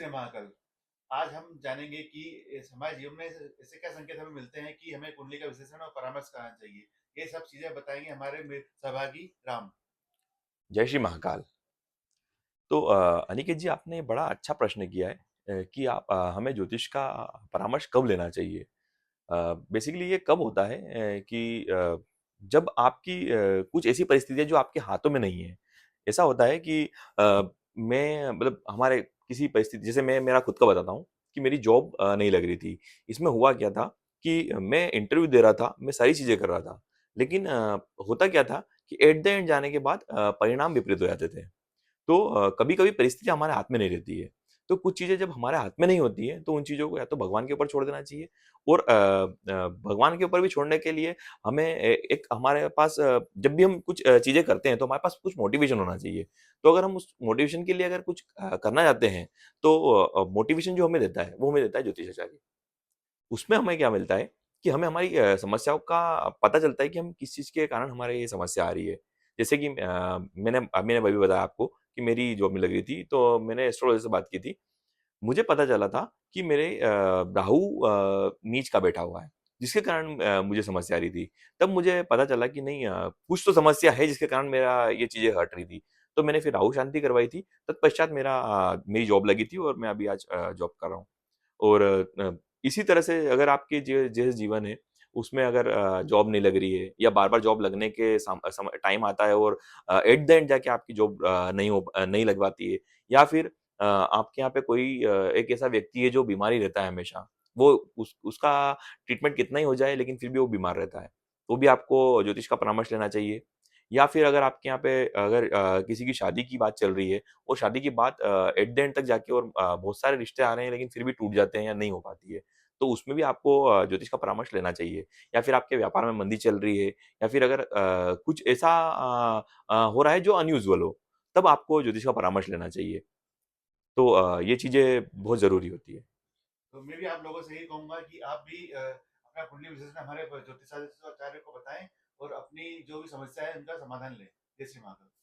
जय महाकाल। आज हम जानेंगे कि इस हमारे जीवन में ऐसे क्या संकेत हमें मिलते हैं कि हमें कुंडली का विश्लेषण और परामर्श करना चाहिए। ये सब चीज़ें बताएँगे हमारे सहभागी राम। जय श्री महाकाल। तो अनिकेत जी आपने बड़ा अच्छा प्रश्न किया है कि आप हमें ज्योतिष का परामर्श कब लेना चाहिए? बेसिकली ये कब होता है कि जब आपकी कुछ ऐसी परिस्थिति है जो आपके हाथों में नहीं है। ऐसा होता है कि मैं मतलब हमारे किसी परिस्थिति जैसे मैं मेरा खुद का बताता हूँ कि मेरी जॉब नहीं लग रही थी। इसमें हुआ क्या था कि मैं इंटरव्यू दे रहा था, मैं सारी चीज़ें कर रहा था। लेकिन होता क्या था कि एट द एंड जाने के बाद परिणाम विपरीत हो जाते थे। तो कभी-कभी परिस्थितियाँ हमारे हाथ में नहीं रहती है। तो कुछ चीज़ें जब हमारे हाथ में नहीं होती हैं, तो उन चीज़ों को या तो भगवान के ऊपर छोड़ देना चाहिए और भगवान के ऊपर भी छोड़ने के लिए हमें एक हमारे पास जब भी हम कुछ चीज़ें करते हैं, तो हमारे पास कुछ मोटिवेशन होना चाहिए। तो अगर हम उस मोटिवेशन के लिए अगर कुछ करना चाहते हैं, तो मोटिवेशन जो हमें देता है, वो हमें देता है ज्योतिषाचार्य। उसमें हमें क्या मिलता है कि हमें हमारी समस्याओं का पता चलता है कि हम किस चीज़ के कारण हमारे ये समस्या आ रही है। जैसे कि मैंने अभी बताया आपको कि मेरी जॉब नहीं लग रही थी, तो मैंने एस्ट्रोलॉजर से बात की थी। मुझे पता चला था कि मेरे राहु नीच का बैठा हुआ है, जिसके कारण मुझे समस्या आ रही थी। तब मुझे पता चला कि नहीं कुछ तो समस्या है जिसके कारण मेरा ये चीज़ें हट रही थी। तो मैंने फिर राहु शांति करवाई थी, तत्पश्चात मेरी जॉब लगी थी और मैं अभी आज जॉब कर रहा हूँ। और इसी तरह से अगर आपके जैसे जीवन है, उसमें अगर जॉब नहीं लग रही है या बार-बार जॉब लगने के समय टाइम आता है और एट द एंड जाके आपकी जॉब नहीं लग पाती है या फिर आपके यहाँ पे कोई एक ऐसा व्यक्ति है जो बीमार ही रहता है हमेशा, वो उसका ट्रीटमेंट कितना ही हो जाए लेकिन फिर भी वो बीमार रहता है, तो भी आपको ज्योतिष का परामर्श लेना चाहिए। या फिर अगर आपके यहाँ पे अगर किसी की शादी की बात चल रही है और शादी की बात एट द एंड तक जाके और बहुत सारे रिश्ते आ रहे हैं लेकिन फिर भी टूट जाते हैं या नहीं हो पाती है। तो उसमें भी आपको ज्योतिष का परामर्श लेना चाहिए। या फिर आपके व्यापार में मंदी चल रही है या फिर अगर कुछ ऐसा हो रहा है जो अनयूजुअल हो, तब आपको ज्योतिष का परामर्श लेना चाहिए। तो ये चीज़ें बहुत ज़रूरी होती है। तो मैं भी आप लोगों से यही कहूँगा कि आप भी अपना कुंडली विश्लेषण हमारे ज्योतिषाचार्य को बताएँ और अपनी जो भी समस्या है उनका समाधान लें। जय श्री महाकाल।